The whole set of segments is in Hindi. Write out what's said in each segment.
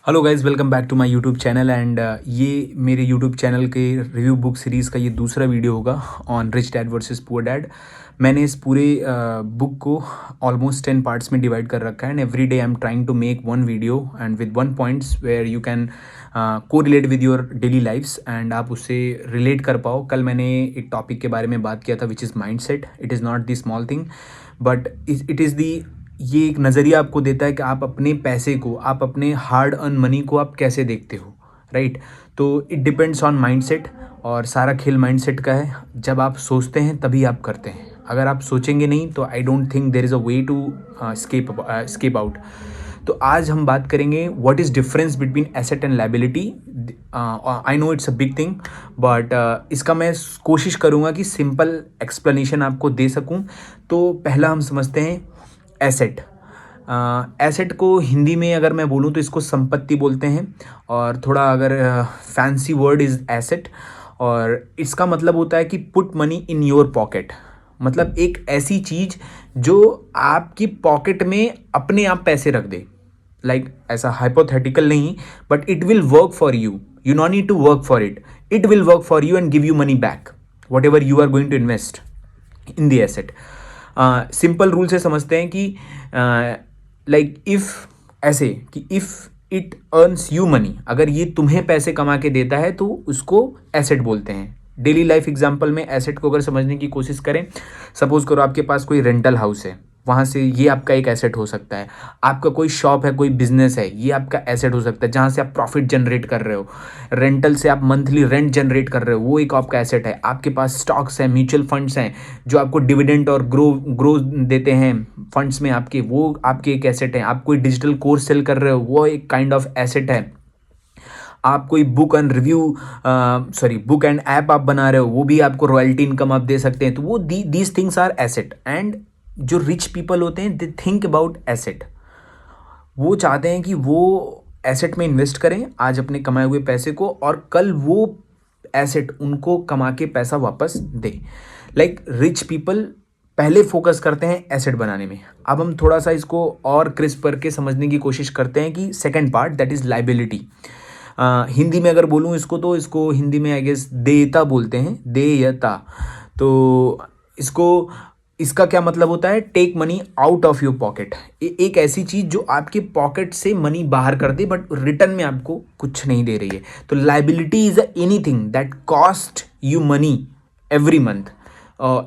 Hello guys, welcome back to my YouTube channel and ये मेरे यूट्यूब चैनल के रिव्यू बुक सीरीज़ का ये दूसरा वीडियो होगा on rich dad versus poor dad. मैंने इस पूरे बुक को ऑलमोस्ट 10 पार्ट्स में डिवाइड कर रखा है and every day I am trying to make one video and with one points where you can correlate with your daily lifes and आप उससे रिलेट कर पाओ। कल मैंने एक टॉपिक के बारे में बात किया था which is mind set. It is not the small thing but it is the, ये एक नज़रिया आपको देता है कि आप अपने पैसे को, आप अपने हार्ड अर्न मनी को आप कैसे देखते हो, राइट। तो इट डिपेंड्स ऑन माइंडसेट और सारा खेल माइंडसेट का है। जब आप सोचते हैं तभी आप करते हैं। अगर आप सोचेंगे नहीं तो I don't think there is a way to escape out. तो आज हम बात करेंगे what is difference between asset and liability. I know it's a big thing but इसका मैं कोशिश करूँगा कि सिंपल एक्सप्लेनेशन आपको दे सकूँ। तो पहला हम समझते हैं एसेट। एसेट को हिंदी में अगर मैं बोलूँ तो इसको संपत्ति बोलते हैं और थोड़ा अगर फैंसी वर्ड इज़ एसेट और इसका मतलब होता है कि put money in your pocket. मतलब एक ऐसी चीज़ जो आपकी पॉकेट में अपने आप पैसे रख दे। लाइक ऐसा हाइपोथेटिकल नहीं but it will work for you, you not need to work for it, it will work for you and give you money back whatever you are going to invest in the asset. Simple rule से समझते हैं कि लाइक इफ़ ऐसे कि if it earns you money, अगर ये तुम्हें पैसे कमा के देता है तो उसको एसेट बोलते हैं। डेली लाइफ एग्जांपल में एसेट को अगर समझने की कोशिश करें, सपोज करो आपके पास कोई रेंटल हाउस है, वहाँ से ये आपका एक एसेट हो सकता है। आपका कोई शॉप है, कोई बिजनेस है, ये आपका एसेट हो सकता है जहाँ से आप प्रॉफिट जनरेट कर रहे हो। रेंटल से आप मंथली रेंट जनरेट कर रहे हो, वो एक आपका एसेट है। आपके पास स्टॉक्स हैं, म्यूचुअल फंड्स हैं जो आपको डिविडेंड और ग्रो देते हैं फंड्स में आपके, वो आपके एक एसेट है। आप कोई डिजिटल कोर्स सेल कर रहे हो, वो एक काइंड ऑफ एसेट है। आप कोई बुक बुक एंड ऐप आप बना रहे हो, वो भी आपको रॉयल्टी इनकम आप दे सकते हैं। तो वो these things are asset. And जो रिच पीपल होते हैं दे थिंक अबाउट एसेट। वो चाहते हैं कि वो एसेट में इन्वेस्ट करें आज अपने कमाए हुए पैसे को और कल वो एसेट उनको कमा के पैसा वापस दे। लाइक रिच पीपल पहले फोकस करते हैं एसेट बनाने में। अब हम थोड़ा सा इसको और क्रिस्प करके समझने की कोशिश करते हैं कि second part that is liability. Hindi में अगर बोलूँ इसको तो इसको हिंदी में आई गेस देयता बोलते हैं, देयता। तो इसका क्या मतलब होता है? Take money out of your pocket. एक ऐसी चीज़ जो आपके पॉकेट से मनी बाहर कर दे बट रिटर्न में आपको कुछ नहीं दे रही है। तो liability is anything that cost you money every month.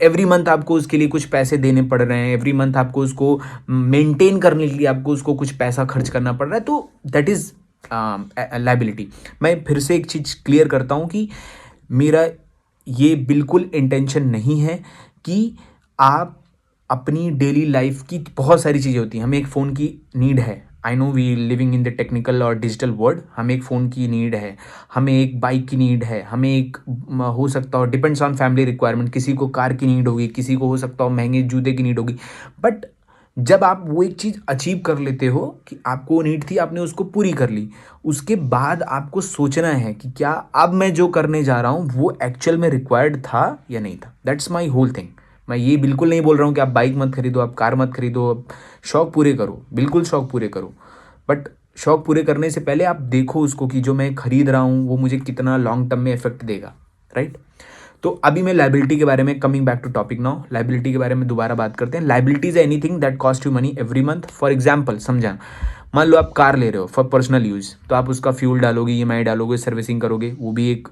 Every month आपको उसके लिए कुछ पैसे देने पड़ रहे हैं, एवरी मंथ आपको उसको मेंटेन करने के लिए आपको उसको कुछ पैसा खर्च करना पड़ रहा है। तो दैट इज़ लायबिलिटी। मैं फिर से एक चीज़ क्लियर करता हूँ कि मेरा ये बिल्कुल इंटेंशन नहीं है कि आप अपनी डेली लाइफ की बहुत सारी चीज़ें होती हैं। हमें एक फ़ोन की नीड है। I know we living in the technical और डिजिटल वर्ल्ड। हमें एक फ़ोन की नीड है, हमें एक बाइक की नीड है, हमें एक हो सकता हो डिपेंड्स ऑन फैमिली रिक्वायरमेंट, किसी को कार की नीड होगी, किसी को हो सकता हो महंगे जूते की नीड होगी। बट जब आप वो एक चीज़ अचीव कर लेते हो कि आपको वो नीड थी, आपने उसको पूरी कर ली, उसके बाद आपको सोचना है कि क्या अब मैं जो करने जा रहा हूँ वो एक्चुअल में रिक्वायर्ड था या नहीं था। That's my whole thing. मैं ये बिल्कुल नहीं बोल रहा हूँ कि आप बाइक मत खरीदो, आप कार मत खरीदो, आप शौक पूरे करो, बिल्कुल शौक पूरे करो। बट शौक पूरे करने से पहले आप देखो उसको कि जो मैं खरीद रहा हूँ वो मुझे कितना लॉन्ग टर्म में इफेक्ट देगा, राइट। तो अभी मैं लायबिलिटी के बारे में, coming back to topic now, liability के बारे में दोबारा बात करते हैं। Liability is anything that cost you money every month. For example समझा, मान लो आप कार ले रहे हो फॉर पर्सनल यूज़, तो आप उसका फ्यूल डालोगे, ईएमआई डालोगे, सर्विसिंग करोगे, वो भी एक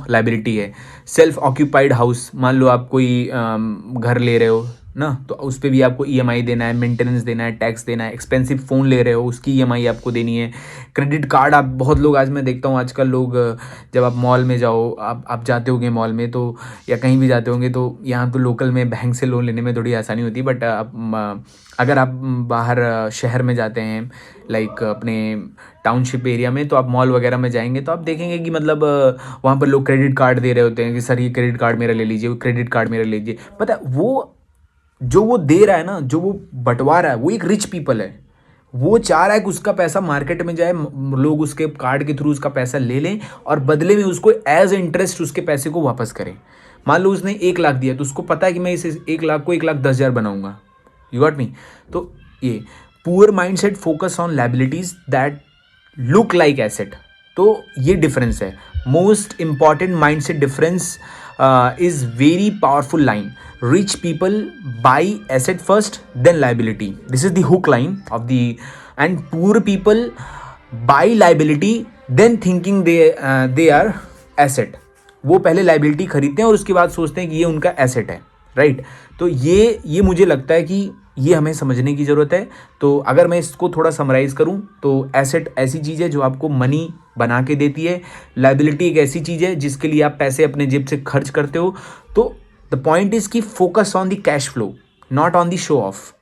लायबिलिटी है। सेल्फ ऑक्यूपाइड हाउस, मान लो आप कोई घर ले रहे हो ना, तो उस पर भी आपको ईएमआई देना है, मेंटेनेंस देना है, टैक्स देना है। एक्सपेंसिव फ़ोन ले रहे हो, उसकी ईएमआई आपको देनी है। क्रेडिट कार्ड, आप बहुत लोग, आज मैं देखता हूँ आजकल लोग, जब आप मॉल में जाओ, आप जाते होंगे मॉल में तो, या कहीं भी जाते होंगे तो यहाँ तो लोकल में बैंक से लोन लेने में थोड़ी आसानी होती है। बट अगर आप बाहर शहर में जाते हैं, लाइक अपने टाउनशिप एरिया में, तो आप मॉल वगैरह में जाएंगे तो आप देखेंगे कि मतलब वहाँ पर लोग क्रेडिट कार्ड दे रहे होते हैं कि सर ये क्रेडिट कार्ड मेरा ले लीजिए, वो क्रेडिट कार्ड मेरा ले लीजिए। पता है वो जो वो दे रहा है ना, जो वो बंटवा रहा है, वो एक रिच पीपल है। वो चाह रहा है कि उसका पैसा मार्केट में जाए, लोग उसके कार्ड के थ्रू उसका पैसा ले लें और बदले में उसको एज इंटरेस्ट उसके पैसे को वापस करें। मान लो उसने 1 लाख दिया तो उसको पता है कि मैं इस 1 लाख को 1,10,000 बनाऊंगा। You got me? तो ये poor mindset focus on liabilities that look like asset. तो ये डिफरेंस है। Most important mindset difference is very powerful line. Rich people buy asset first then liability, this is the hook line of the, and poor people buy liability then thinking they are asset. वो पहले लाइबिलिटी खरीदते हैं और उसके बाद सोचते हैं कि ये उनका एसेट है, राइट। तो ये मुझे लगता है कि ये हमें समझने की ज़रूरत है। तो अगर मैं इसको थोड़ा समराइज़ करूं तो एसेट ऐसी चीज़ है जो आपको मनी बना के देती है, लाइबिलिटी एक ऐसी चीज़ है जिसके लिए आप पैसे अपने जेब से खर्च करते हो। तो द पॉइंट इज़ कि focus on the cash flow, not on the show off.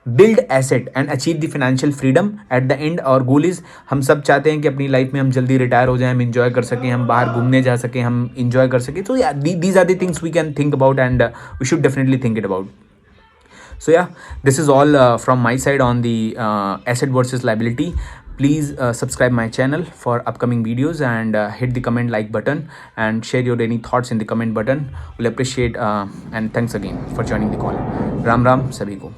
Build asset and achieve the financial freedom at the end. और गोल इज़, हम सब चाहते हैं कि अपनी लाइफ में हम जल्दी रिटायर हो जाएं, हम इंजॉय कर सकें, हम बाहर घूमने जा सकें, हम इंजॉय कर सकें। तो these are the things we can think about and we should definitely think it about. So yeah, this is all from my side on the asset versus liability. Please subscribe my channel for upcoming videos and hit the comment like button and share your any thoughts in the comment button. We'll appreciate and thanks again for joining the call. Ram Ram sabhi ko.